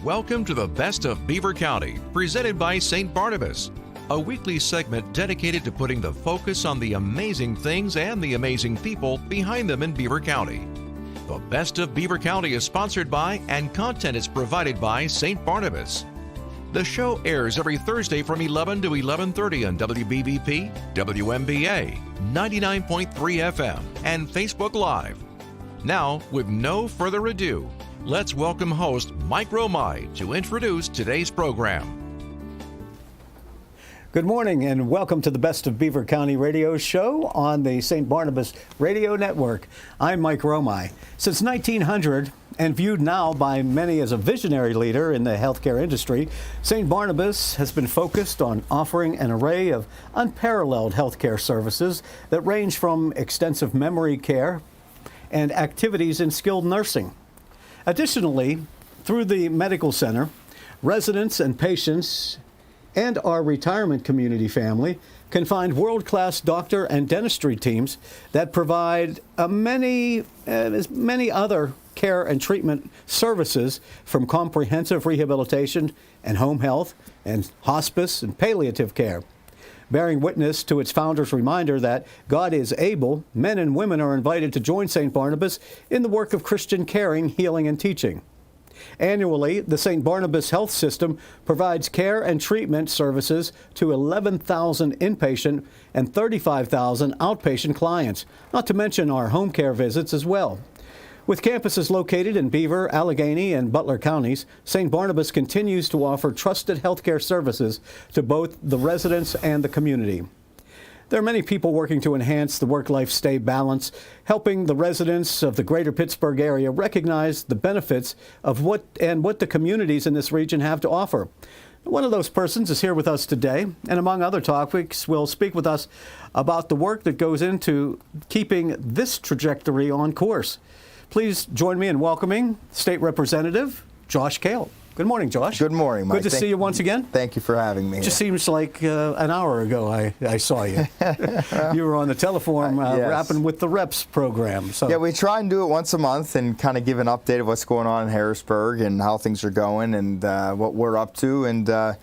Welcome to the Best of Beaver County, presented by St. Barnabas, a weekly segment dedicated to putting the focus on the amazing things and the amazing people behind them in Beaver County. The Best of Beaver County is sponsored by and content is provided by St. Barnabas. The show airs every Thursday from 11 to 11:30 on WBBP, WMBA, 99.3 FM, and Facebook Live. Now, with no further ado, let's welcome host Mike Romigh to introduce today's program. Good morning and welcome to the Best of Beaver County radio show on the St. Barnabas Radio Network. I'm Mike Romigh. Since 1900, and viewed now by many as a visionary leader in the healthcare industry, St. Barnabas has been focused on offering an array of unparalleled healthcare services that range from extensive memory care and activities in skilled nursing. Additionally, through the medical center, residents and patients and our retirement community family can find world-class doctor and dentistry teams that provide many other care and treatment services, from comprehensive rehabilitation and home health and hospice and palliative care. Bearing witness to its founder's reminder that God is able, men and women are invited to join St. Barnabas in the work of Christian caring, healing, and teaching. Annually, the St. Barnabas Health System provides care and treatment services to 11,000 inpatient and 35,000 outpatient clients, not to mention our home care visits as well. With campuses located in Beaver, Allegheny, and Butler counties, St. Barnabas continues to offer trusted healthcare services to both the residents and the community. There are many people working to enhance the work-life stay balance, helping the residents of the greater Pittsburgh area recognize the benefits of what the communities in this region have to offer. One of those persons is here with us today, and among other topics, will speak with us about the work that goes into keeping this trajectory on course. Please join me in welcoming State Representative Josh Kail. Good morning, Josh. Good morning, Mike. Good to see you once again. Thank you for having me. It just seems like an hour ago I saw you. You were on the telephone yes. wrapping with the reps program. So. Yeah, we try and do it once a month and kind of give an update of what's going on in Harrisburg and how things are going and what we're up to. And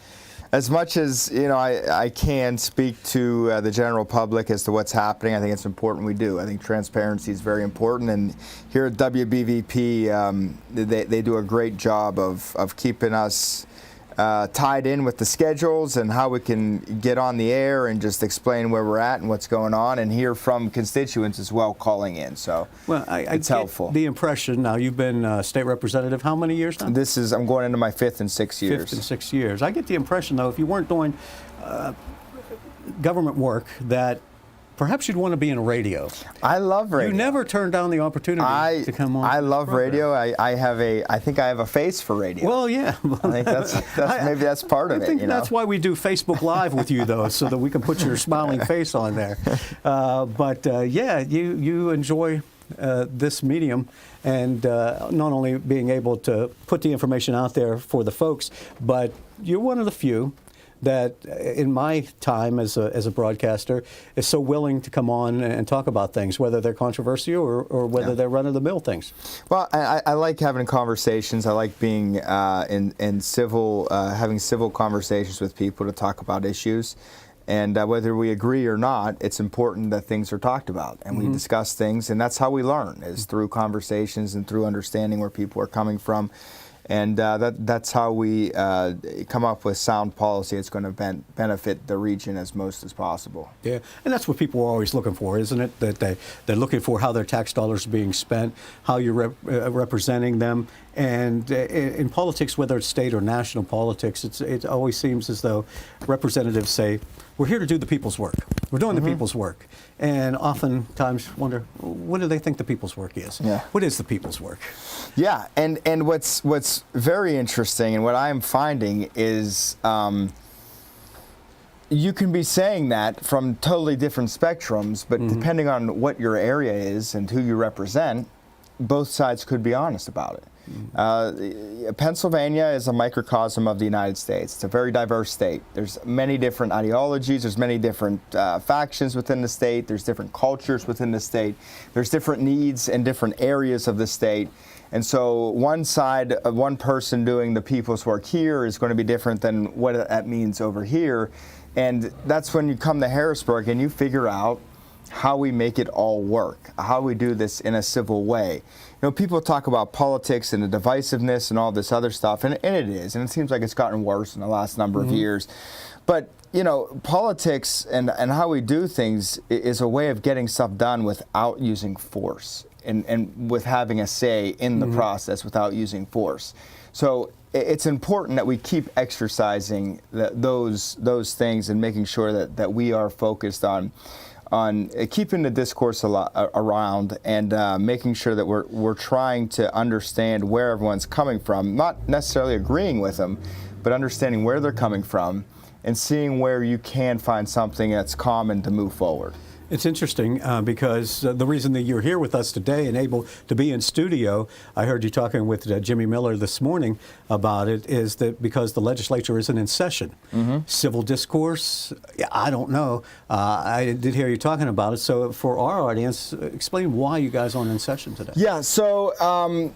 as much as I can speak to the general public as to what's happening, I think it's important we do. I think transparency is very important, and here at WBVP, they do a great job of keeping us tied in with the schedules and how we can get on the air and just explain where we're at and what's going on, and hear from constituents as well calling in. So it's helpful. The impression, now you've been state representative how many years now? I'm going into my fifth and sixth years. Fifth and 6 years. I get the impression, though, if you weren't doing government work, that perhaps you'd want to be in radio. I love radio. You never turned down the opportunity to come on. I love radio. I think I have a face for radio. Well, yeah. I think maybe that's part of it. I think that's why we do Facebook Live with you, though, so that we can put your smiling face on there. Yeah, you enjoy this medium, and not only being able to put the information out there for the folks, but you're one of the few that in my time as a broadcaster is so willing to come on and talk about things, whether they're controversial or whether they're run-of-the-mill things. Well, I like having conversations. I like being in civil, having civil conversations with people to talk about issues. And whether we agree or not, it's important that things are talked about and we discuss things. And that's how we learn, is through conversations and through understanding where people are coming from. And that's how we come up with sound policy that's going to benefit the region as most as possible. Yeah, and that's what people are always looking for, isn't it? That they're looking for how their tax dollars are being spent, how you're representing them. And in politics, whether it's state or national politics, it always seems as though representatives say, we're here to do the people's work. We're doing the people's work. And oftentimes wonder, what do they think the people's work is? Yeah. What is the people's work? Yeah, and what's very interesting and what I'm finding is you can be saying that from totally different spectrums, but depending on what your area is and who you represent, both sides could be honest about it. Pennsylvania is a microcosm of the United States. It's a very diverse state. There's many different ideologies. There's many different factions within the state. There's different cultures within the state. There's different needs in different areas of the state. And so one person doing the people's work here is going to be different than what that means over here. And that's when you come to Harrisburg and you figure out how we make it all work, how we do this in a civil way. You know, people talk about politics and the divisiveness and all this other stuff, and it is, and it seems like it's gotten worse in the last number of years. But, you know, politics and how we do things is a way of getting stuff done without using force and with having a say in the process without using force. So it's important that we keep exercising those things and making sure that we are focused on keeping the discourse around and making sure that we're trying to understand where everyone's coming from, not necessarily agreeing with them, but understanding where they're coming from and seeing where you can find something that's common to move forward. It's interesting because the reason that you're here with us today and able to be in studio, I heard you talking with Jimmy Miller this morning about it, is that because the legislature isn't in session. Civil discourse, I don't know. I did hear you talking about it. So for our audience, explain why you guys aren't in session today. Yeah, so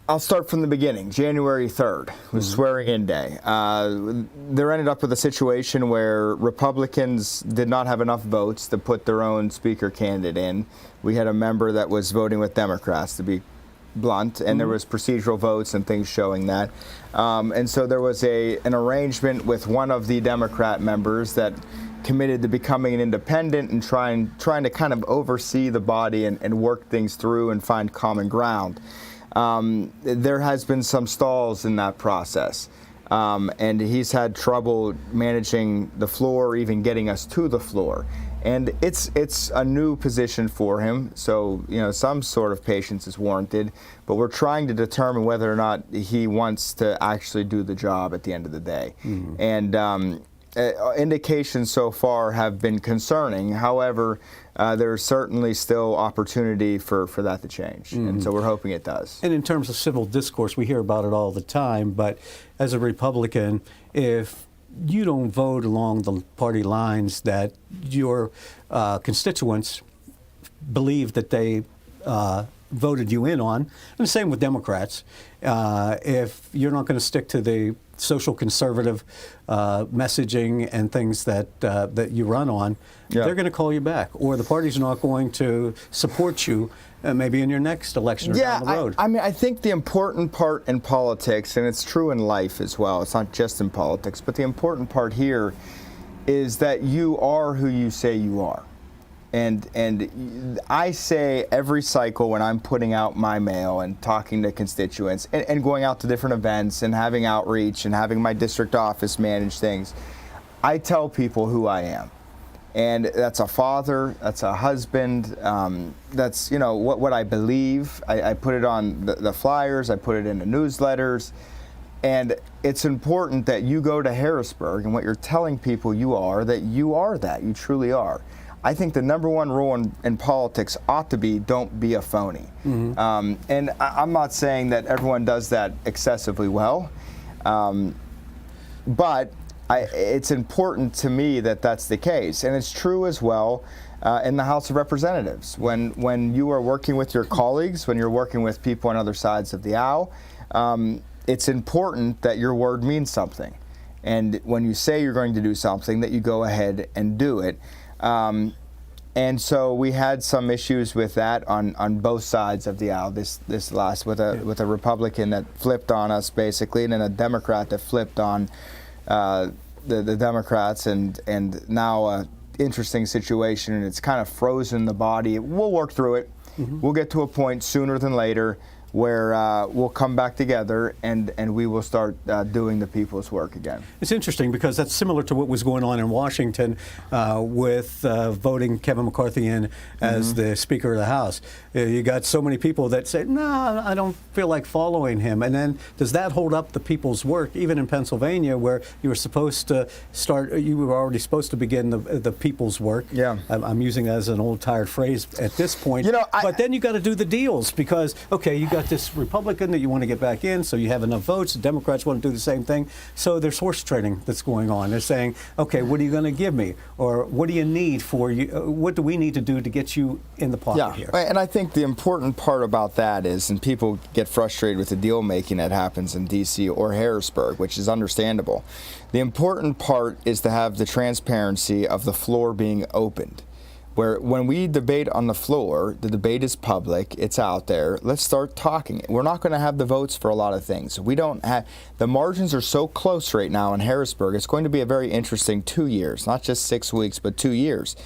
I'll start from the beginning. January 3rd was swearing-in day. There ended up with a situation where Republicans did not have enough votes to put their own speaker candidate in. We had a member that was voting with Democrats, to be blunt, and there was procedural votes and things showing that. And so there was an arrangement with one of the Democrat members that committed to becoming an independent and trying to kind of oversee the body and work things through and find common ground. There has been some stalls in that process, and he's had trouble managing the floor, even getting us to the floor. And it's a new position for him, so you know some sort of patience is warranted. But we're trying to determine whether or not he wants to actually do the job at the end of the day. And indications so far have been concerning. However, there's certainly still opportunity for that to change, and so we're hoping it does. And in terms of civil discourse, we hear about it all the time, but as a Republican, if you don't vote along the party lines that your constituents believe that they voted you in on, and the same with Democrats, if you're not going to stick to the social conservative messaging and things that you run on, they're going to call you back, or the party's not going to support you maybe in your next election or down the road. I mean, I think the important part in politics, and it's true in life as well, it's not just in politics, but the important part here is that you are who you say you are. And I say every cycle when I'm putting out my mail and talking to constituents and going out to different events and having outreach and having my district office manage things, I tell people who I am. And that's a father, that's a husband, that's, you know, what I believe. I put it on the flyers, I put it in the newsletters. And it's important that you go to Harrisburg and what you're telling people you are that, you truly are. I think the number one rule in politics ought to be don't be a phony. And I'm not saying that everyone does that excessively well, but it's important to me that that's the case. And it's true as well in the House of Representatives. When you are working with your colleagues, when you're working with people on other sides of the aisle, it's important that your word means something. And when you say you're going to do something, that you go ahead and do it. And so we had some issues with that on both sides of the aisle this last with a Republican that flipped on us basically, and then a Democrat that flipped on the Democrats, and now a interesting situation, and it's kind of frozen the body. We'll work through it. We'll get to a point sooner than later where we'll come back together and we will start doing the people's work again. It's interesting because that's similar to what was going on in Washington with voting Kevin McCarthy in as the Speaker of the House. You got so many people that say, no, I don't feel like following him. And then does that hold up the people's work, even in Pennsylvania where you were supposed to you were already supposed to begin the people's work? Yeah. I'm using that as an old tired phrase at this point. You know, but then you got to do the deals because, okay, you got got this Republican that you want to get back in, so you have enough votes. The Democrats want to do the same thing. So there's horse trading that's going on. They're saying, okay, what are you going to give me? Or what do you need for you? What do we need to do to get you in the pocket here? And I think the important part about that is, and people get frustrated with the deal making that happens in D.C. or Harrisburg, which is understandable. The important part is to have the transparency of the floor being opened. Where when we debate on the floor, the debate is public, it's out there. Let's start talking. We're not going to have the votes for a lot of things. We don't have, the margins are so close right now in Harrisburg. It's going to be a very interesting 2 years, not just 6 weeks, but 2 years.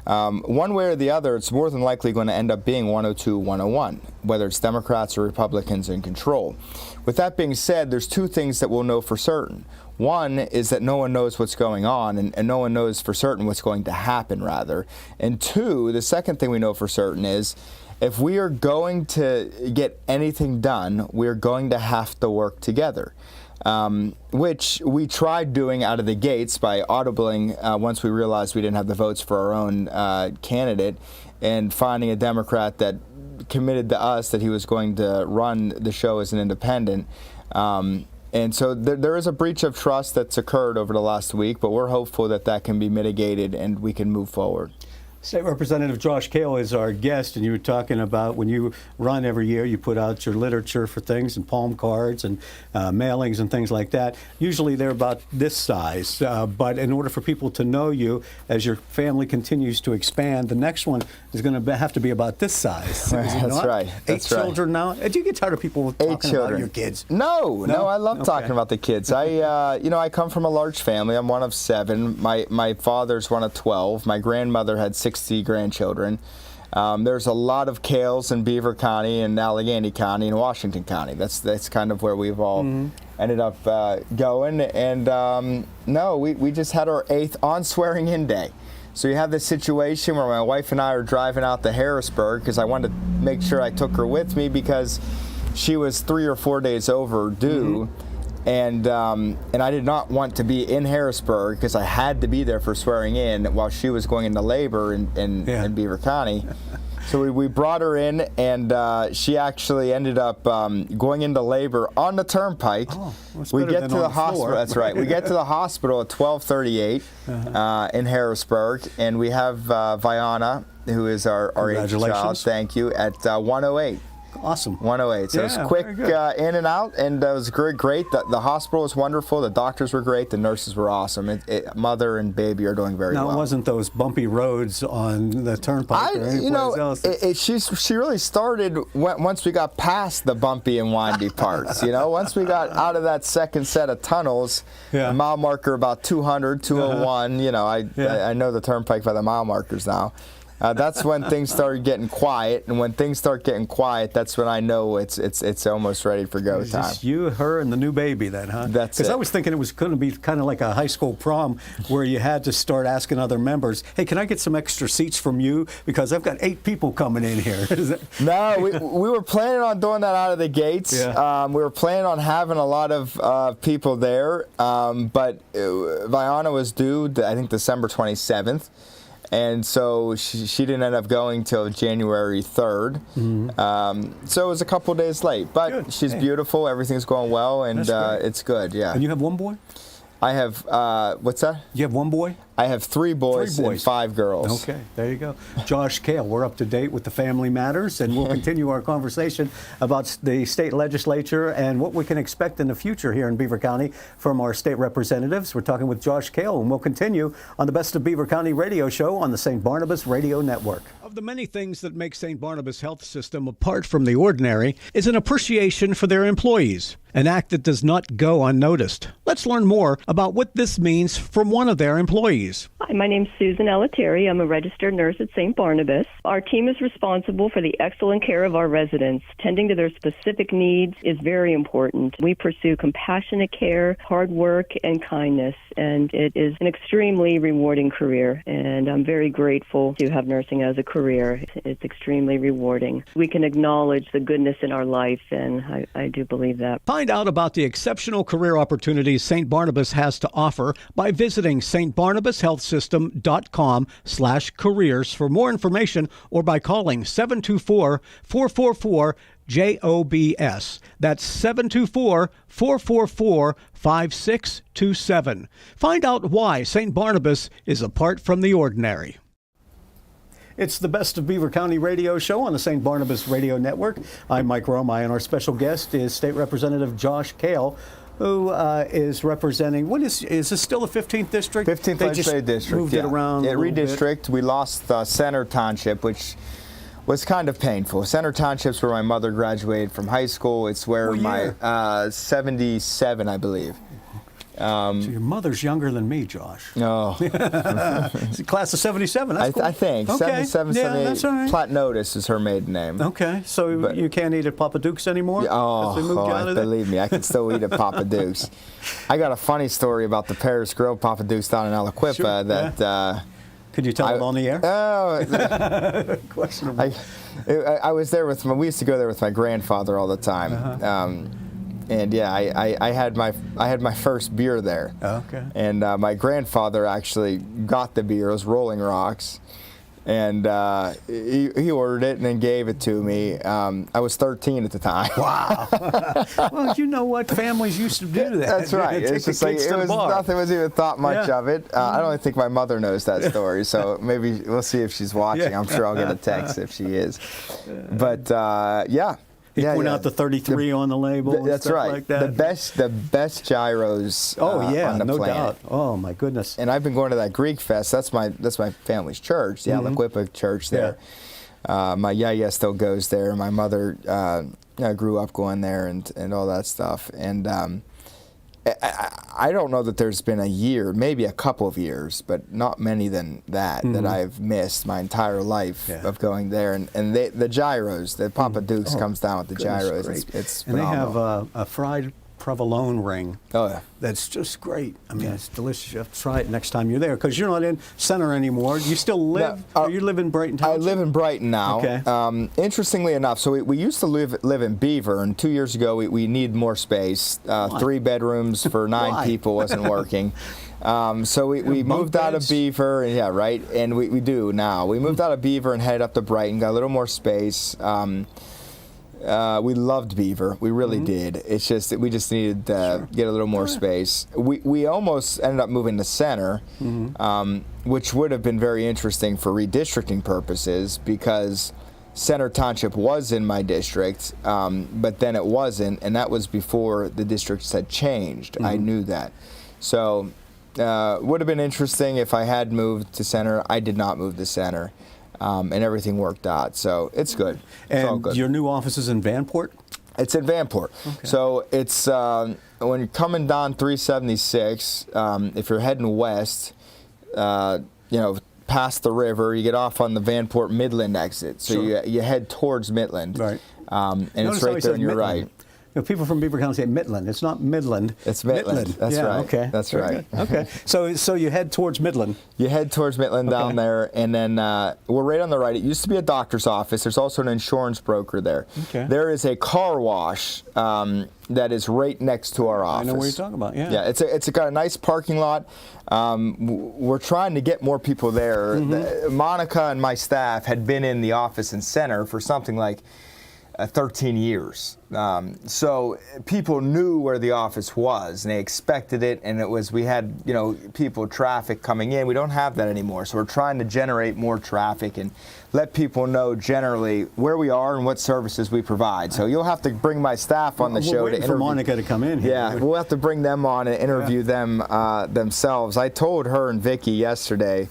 One way or the other, it's more than likely going to end up being 102, 101, whether it's Democrats or Republicans in control. With that being said, there's two things that we'll know for certain. One is that no one knows what's going on, and no one knows for certain what's going to happen, rather. And two, the second thing we know for certain is if we are going to get anything done, we're going to have to work together, which we tried doing out of the gates by audibling once we realized we didn't have the votes for our own candidate, and finding a Democrat that committed to us that he was going to run the show as an independent. And so there is a breach of trust that's occurred over the last week, but we're hopeful that that can be mitigated and we can move forward. State Representative Josh Kail is our guest, and you were talking about when you run every year, you put out your literature for things and palm cards and mailings and things like that. Usually they're about this size, but in order for people to know you as your family continues to expand, the next one is going to have to be about this size. That's right. Eight children now. Do you get tired of people talking about your kids? No, I love talking about the kids. I come from a large family. I'm one of 7. My father's one of 12. My grandmother had 60 grandchildren. There's a lot of Kails in Beaver County and Allegheny County and Washington County. That's kind of where we've all ended up going. And we just had our 8th on swearing-in day. So you have this situation where my wife and I are driving out to Harrisburg because I wanted to make sure I took her with me because she was 3 or 4 days overdue. And I did not want to be in Harrisburg because I had to be there for swearing in while she was going into labor in Beaver County. So we brought her in, and she actually ended up going into labor on the turnpike. Oh, we get to the hospital. That's right. We get to the hospital at 12:38 in Harrisburg, and we have Viana, who is our 8th child. Thank you, at 1:08. Awesome. 108. So it was quick in and out, and it was great. The hospital was wonderful. The doctors were great. The nurses were awesome. Mother and baby are doing very well. Now, it wasn't those bumpy roads on the turnpike or anyplace else? She really started once we got past the bumpy and windy parts. Once we got out of that second set of tunnels, the mile marker about 200, 201. I know the turnpike by the mile markers now. That's when things started getting quiet, and when things start getting quiet, that's when I know it's almost ready for go time. Just you, her, and the new baby then, huh? That's it. Because I was thinking it was going to be kind of like a high school prom where you had to start asking other members, hey, can I get some extra seats from you? Because I've got 8 people coming in here. No, we were planning on doing that out of the gates. Yeah. We were planning on having a lot of people there, but Viana was due, I think, December 27th. And so she didn't end up going till January 3rd. So it was a couple days late. But she's beautiful. Everything's going well, and it's good, yeah. And you have one boy? I have, what's that? You have one boy? I have 3 boys and 5 girls. Okay, there you go. Josh Kail, we're up to date with the Family Matters, and we'll continue our conversation about the state legislature and what we can expect in the future here in Beaver County from our state representatives. We're talking with Josh Kail, and we'll continue on the Best of Beaver County radio show on the St. Barnabas Radio Network. Of the many things that make St. Barnabas Health System apart from the ordinary is an appreciation for their employees, an act that does not go unnoticed. Let's learn more about what this means from one of their employees. Hi, my name's Susan Elleteri. I'm a registered nurse at St. Barnabas. Our team is responsible for the excellent care of our residents. Tending to their specific needs is very important. We pursue compassionate care, hard work, and kindness, and it is an extremely rewarding career, and I'm very grateful to have nursing as a career. It's extremely rewarding. We can acknowledge the goodness in our life, and I do believe that. Find out about the exceptional career opportunities St. Barnabas has to offer by visiting stbarnabashealthsystem.com/careers for more information, or by calling 724-444 JOBS. That's 724-444-5627. Find out why St. Barnabas is apart from the ordinary. It's the Best of Beaver County radio show on the St. Barnabas Radio Network. I'm Mike Romigh, and our special guest is State Representative Josh Kail, who is representing, is this still the 15th District? 15th Legislative District, moved it around a little redistrict. We lost Center Township, which was kind of painful. Center Township's where my mother graduated from high school. It's where my 77, I believe. So your mother's younger than me, Josh. No. Class of 77, that's cool. I think. Okay. 77, yeah, 78. that's all right. Platnotis is her maiden name. Okay, so you can't eat at Papa Duke's anymore? Believe me, I can still eat at Papa Duke's. I got a funny story about the Paris Grill, Papa Duke's down in Aliquippa Could you tell it on the air? Oh, questionable. I was there we used to go there with my grandfather all the time. Uh-huh. And yeah, I had my first beer there. Okay. And my grandfather actually got the beer. It was Rolling Rocks, and he ordered it and then gave it to me. I was 13 at the time. Wow. Well, you know what? Families used to do that. That's right. It's just like nothing was even thought much of it. I don't even think my mother knows that story. So maybe we'll see if she's watching. I'm sure I'll get a text if she is. But yeah. You point out the 33 on the label. That's and stuff right. Like that. The best gyros. On the no planet. Doubt. Oh my goodness. And I've been going to that Greek fest. That's my family's church, the Aliquippa church there. Yeah. My yaya still goes there. My mother grew up going there and all that stuff. And I don't know that there's been a year, maybe a couple of years, but not many than that that I've missed my entire life of going there. And the gyros, the Papa Duke's comes down with the gyros. It's phenomenal. And they have a fried provolone ring. Oh, yeah. That's just great. I mean, it's delicious. You have to try it next time you're there because you're not in Center anymore. You still live, you live in Brighton Township? I live in Brighton now. Okay. Interestingly enough, so we used to live in Beaver, and 2 years ago we need more space. 3 bedrooms for 9 people wasn't working. So we moved out of Beaver, and we do now. We moved out of Beaver and headed up to Brighton, got a little more space. We loved Beaver. We really did. It's just that we just needed to get a little more space. We almost ended up moving to Center, which would have been very interesting for redistricting purposes because Center Township was in my district, but then it wasn't, and that was before the districts had changed. I knew that. So would have been interesting if I had moved to Center. I did not move to Center. And everything worked out, so it's good. It's all good. Your new office is in Vanport? It's in Vanport. Okay. So it's when you're coming down 376. If you're heading west, past the river, you get off on the Vanport Midland exit. So you head towards Midland, right? And it's right there on your right. People from Beaver County say Midland. It's not Midland. It's Midland. That's right. Okay. That's right. Okay. So you head towards Midland. You head towards Midland down there, and then we're right on the right. It used to be a doctor's office. There's also an insurance broker there. Okay. There is a car wash that is right next to our office. I know what you're talking about. Yeah. Yeah. It's got a nice parking lot. We're trying to get more people there. Monica and my staff had been in the office in Center for something like 13 years. So people knew where the office was and they expected it, and we had traffic coming in. We don't have that anymore, so we're trying to generate more traffic and let people know generally where we are and what services we provide. So you'll have to bring my staff on the show to interview. For Monica to come in here. Yeah, we'll have to bring them on and interview them themselves. I told her and Vicky yesterday,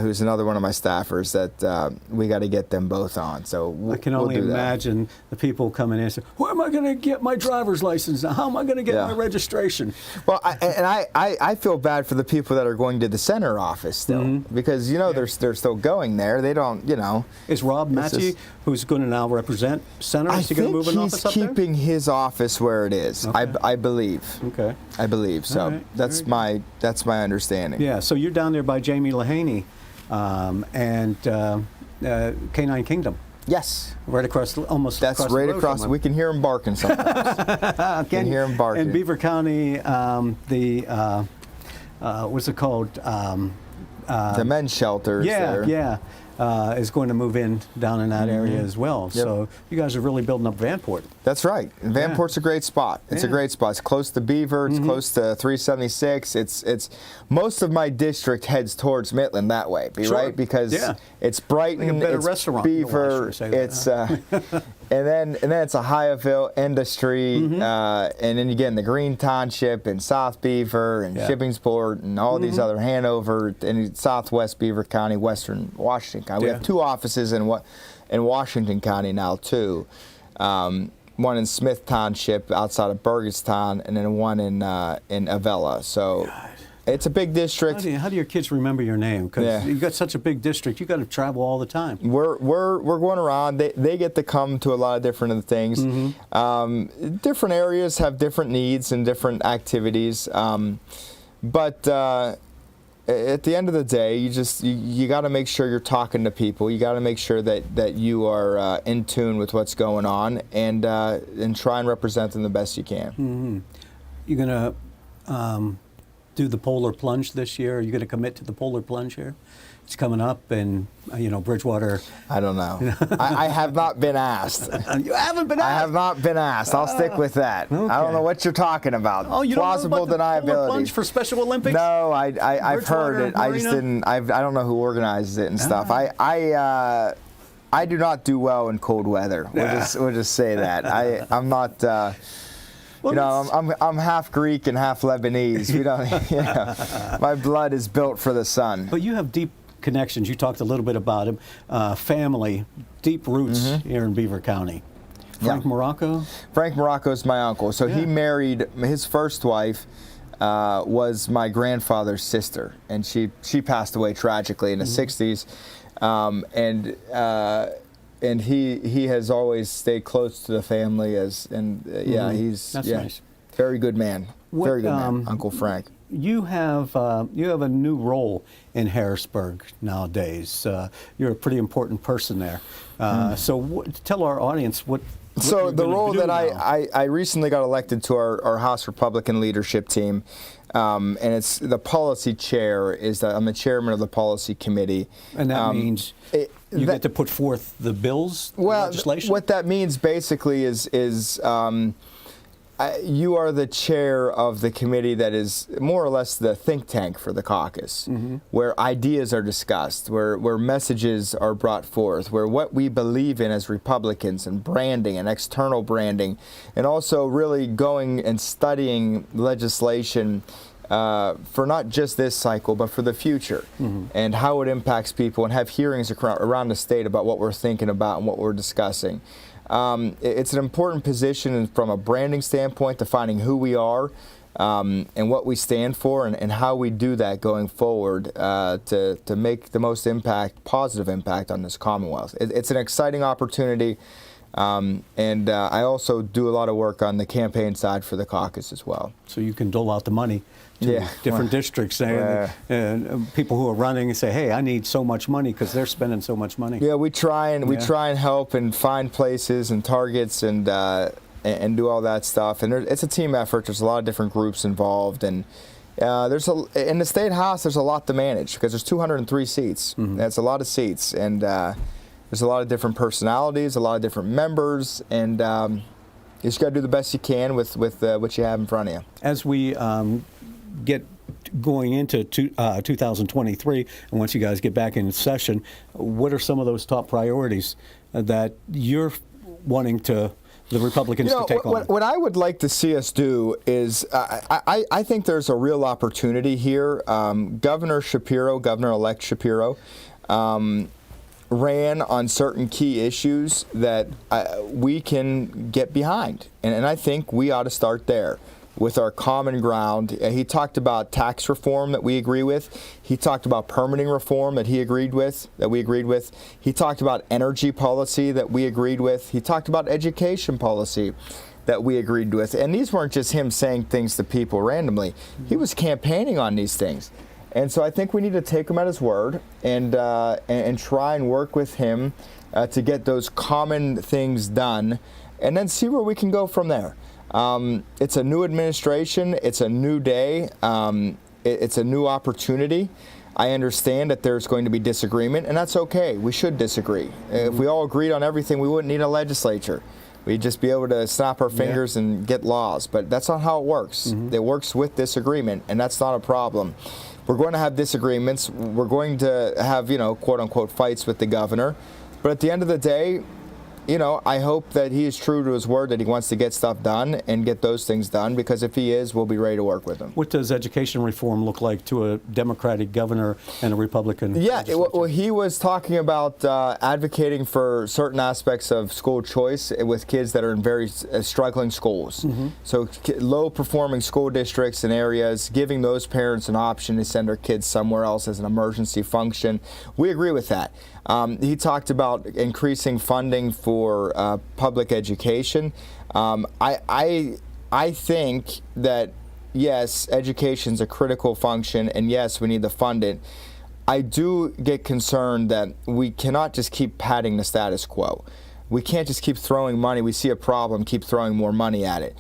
who's another one of my staffers, that we got to get them both on. So I can only imagine the people coming in and say, where am I going to get my driver's license? How am I going to get my registration? Well, I feel bad for the people that are going to the Center office still, because they're still going there. They don't, Is Rob Matthew, who's going to now represent Center, is he going to move an office up there? I think he's keeping his office where it is. Okay. I believe. Okay. I believe so. Right. That's my understanding. Yeah. So you're down there by Jamie Lahaney. And Canine Kingdom. Yes. Right across, almost That's across right the road across. We can hear him barking sometimes. We can hear him barking. In Beaver County, what's it called? the men's shelters there. Is going to move in down in that area as well. So you guys are really building up Vanport. That's right. And Vanport's a great spot. It's a great spot. It's close to Beaver. It's close to 376. It's most of my district heads towards Midland that way, right? Because it's Brighton, like a better it's restaurant. Beaver, it's and then it's Ohioville, Industry, and then you get in the Green Township and South Beaver and Shippingsport and all these other Hanover and Southwest Beaver County, Western Washington County. We have 2 offices in Washington County now too. One in Smith Township outside of Burgettstown, and then one in Avella. So it's a big district. How do your kids remember your name? Because you got such a big district, you got to travel all the time. We're going around. They get to come to a lot of different things. Different areas have different needs and different activities, but. At the end of the day, you got to make sure you're talking to people. You got to make sure that you are in tune with what's going on, and try and represent them the best you can. You gonna do the polar plunge this year? Are you gonna commit to the polar plunge here? It's coming up, and Bridgewater. I don't know. I have not been asked. You haven't been asked? I have not been asked. I'll stick with that. Okay. I don't know what you're talking about. Oh, you Plausible don't know about the polar deniability. plunge for Special Olympics? No, I've heard it. I just didn't. I don't know who organizes it and stuff. I do not do well in cold weather. We'll just say that. I'm not. I'm half Greek and half Lebanese. We don't. My blood is built for the sun. But you have deep connections. You talked a little bit about him. Family, deep roots here in Beaver County. Frank Morocco? Frank Morocco is my uncle. So he married, his first wife was my grandfather's sister, and she passed away tragically in the 60s. And he has always stayed close to the family he's nice. Very good man. Very good man, Uncle Frank. You have a new role in Harrisburg nowadays. You're a pretty important person there. So tell our audience what. So the role that I recently got elected to our House Republican leadership team, and it's the policy chair. I'm the chairman of the policy committee. And that means you get to put forth the bills, legislation? What that means basically is you are the chair of the committee that is more or less the think tank for the caucus, where ideas are discussed, where messages are brought forth, where what we believe in as Republicans and branding and external branding, and also really going and studying legislation for not just this cycle, but for the future, and how it impacts people, and have hearings around the state about what we're thinking about and what we're discussing. It's an important position from a branding standpoint, defining who we are and what we stand for, and how we do that going forward to make the most positive impact on this Commonwealth. It's an exciting opportunity, and I also do a lot of work on the campaign side for the caucus as well. So you can dole out the money to different districts, and people who are running and say, "Hey, I need so much money," because they're spending so much money. Yeah, we try and help and find places and targets and do all that stuff. And it's a team effort. There's a lot of different groups involved, and in the state house there's a lot to manage because there's 203 seats. That's a lot of seats, and there's a lot of different personalities, a lot of different members, and you just got to do the best you can with what you have in front of you. As we get going into 2023, and once you guys get back in session, what are some of those top priorities that you're wanting the Republicans to take on? What I would like to see us do is, I think there's a real opportunity here. Governor-elect Shapiro, ran on certain key issues that we can get behind, and I think we ought to start there with our common ground. He talked about tax reform that we agree with. He talked about permitting reform that we agreed with. He talked about energy policy that we agreed with. He talked about education policy that we agreed with. And these weren't just him saying things to people randomly. He was campaigning on these things. And so I think we need to take him at his word and try and work with him to get those common things done, and then see where we can go from there. It's a new administration. It's a new day. It's a new opportunity. I understand that there's going to be disagreement, and that's okay. We should disagree. If we all agreed on everything, we wouldn't need a legislature. We'd just be able to snap our fingers and get laws. But that's not how it works. It works with disagreement, and that's not a problem. We're going to have disagreements. We're going to have, quote unquote, fights with the governor. But at the end of the day, I hope that he is true to his word, that he wants to get stuff done and get those things done, because if he is, we'll be ready to work with him. What does education reform look like to a Democratic governor and a Republican? Well, he was talking about advocating for certain aspects of school choice with kids that are in very struggling schools. So low-performing school districts and areas, giving those parents an option to send their kids somewhere else as an emergency function. We agree with that. He talked about increasing funding for public education. I think that, yes, education's a critical function, and yes, we need to fund it. I do get concerned that we cannot just keep padding the status quo. We can't just keep throwing money. We see a problem, keep throwing more money at it.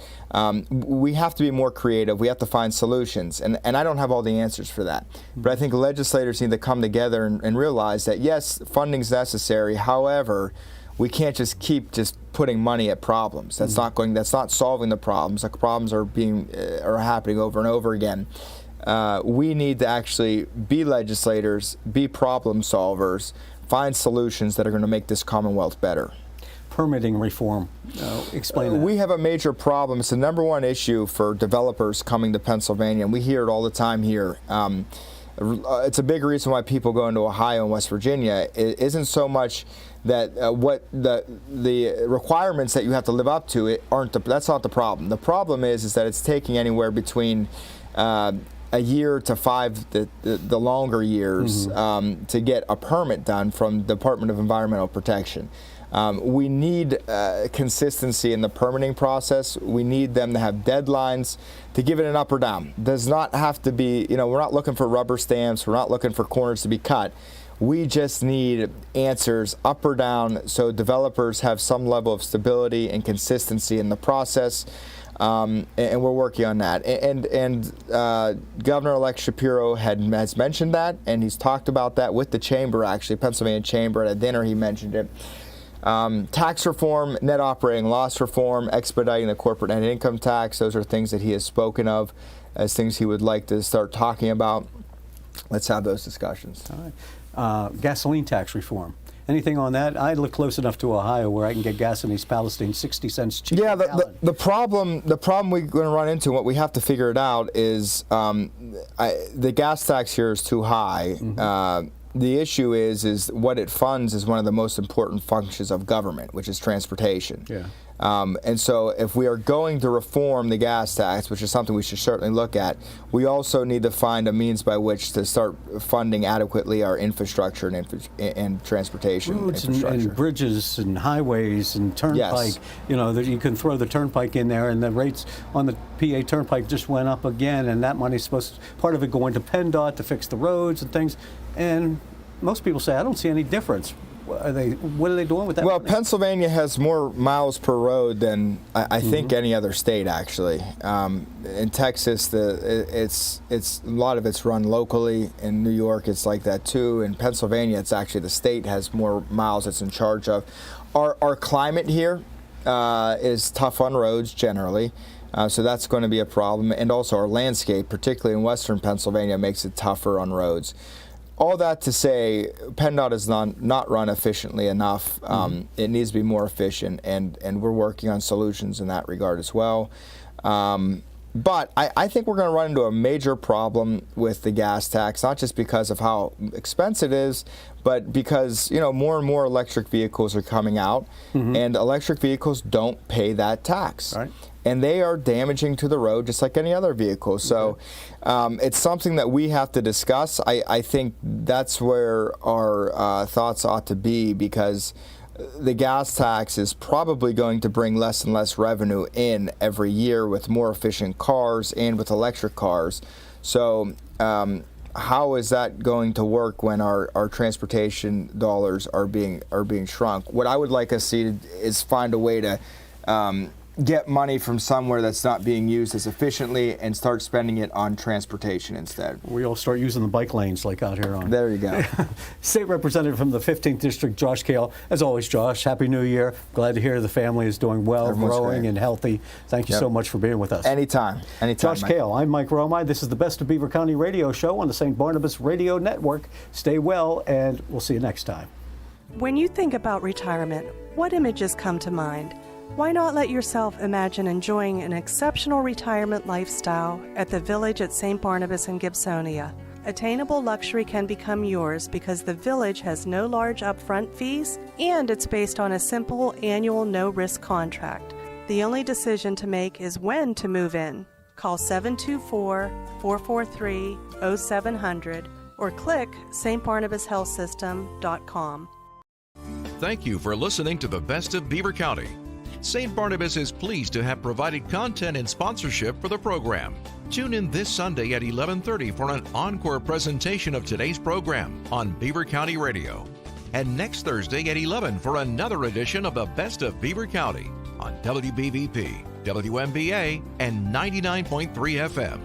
We have to be more creative. We have to find solutions. And I don't have all the answers for that. But I think legislators need to come together and realize that, yes, funding's necessary. However, we can't just keep putting money at problems. That's not solving the problems. The problems are happening over and over again. We need to actually be legislators, be problem solvers, find solutions that are going to make this Commonwealth better. Permitting reform. Explain that. We have a major problem. It's the number one issue for developers coming to Pennsylvania, and we hear it all the time here. It's a big reason why people go into Ohio and West Virginia. It isn't so much that what the requirements that you have to live up to that's not the problem. The problem is that it's taking anywhere between a year to 5, the longer years, to get a permit done from the Department of Environmental Protection. We need consistency in the permitting process. We need them to have deadlines to give it an up or down. Does not have to be, we're not looking for rubber stamps. We're not looking for corners to be cut. We just need answers up or down so developers have some level of stability and consistency in the process. And we're working on that. And Governor-elect Shapiro has mentioned that, and he's talked about that with the chamber, actually, Pennsylvania Chamber. At a dinner, he mentioned it. Tax reform, net operating loss reform, expediting the corporate net income tax, those are things that he has spoken of as things he would like to start talking about. Let's have those discussions. All right. Gasoline tax reform. Anything on that? I live close enough to Ohio where I can get gas in East Palestine 60 cents cheaper. Yeah, the problem we're going to run into, what we have to figure it out is the gas tax here is too high. The issue is what it funds is one of the most important functions of government, which is transportation. Yeah. And so if we are going to reform the gas tax, which is something we should certainly look at, we also need to find a means by which to start funding adequately our infrastructure and transportation roads infrastructure. and bridges and highways and turnpike. Yes. You can throw the turnpike in there, and the rates on the PA turnpike just went up again, and that money's part of it going to PennDOT to fix the roads and things. And most people say, I don't see any difference. What are they doing with that? Well, money? Pennsylvania has more miles per road than I think any other state, actually. In Texas, it's a lot of it's run locally. In New York, it's like that too. In Pennsylvania, it's actually the state has more miles it's in charge of. Our climate here is tough on roads generally. So that's going to be a problem. And also our landscape, particularly in western Pennsylvania, makes it tougher on roads. All that to say, PennDOT is not run efficiently enough. It needs to be more efficient, and we're working on solutions in that regard as well. But I think we're going to run into a major problem with the gas tax, not just because of how expensive it is, but because more and more electric vehicles are coming out, and electric vehicles don't pay that tax. Right. And they are damaging to the road just like any other vehicle. So it's something that we have to discuss. I think that's where our thoughts ought to be, because the gas tax is probably going to bring less and less revenue in every year with more efficient cars and with electric cars. So how is that going to work when our transportation dollars are being shrunk? What I would like us to see is find a way to get money from somewhere that's not being used as efficiently and start spending it on transportation instead. We'll start using the bike lanes like out here on. There you go. State Representative from the 15th District, Josh Kail. As always, Josh, Happy New Year. Glad to hear the family is doing well, Everyone's growing great. and healthy. Thank you so much for being with us. Anytime. Josh Mike. Kail, I'm Mike Romigh. This is the Best of Beaver County radio show on the St. Barnabas Radio Network. Stay well, and we'll see you next time. When you think about retirement, what images come to mind? Why not let yourself imagine enjoying an exceptional retirement lifestyle at the Village at St. Barnabas in Gibsonia? Attainable luxury can become yours because the Village has no large upfront fees and it's based on a simple annual no-risk contract. The only decision to make is when to move in. Call 724-443-0700 or click stbarnabashealthsystem.com. Thank you for listening to the Best of Beaver County. St. Barnabas is pleased to have provided content and sponsorship for the program. Tune in this Sunday at 11:30 for an encore presentation of today's program on Beaver County Radio. And next Thursday at 11 for another edition of the Best of Beaver County on WBVP, WMBA, and 99.3 FM.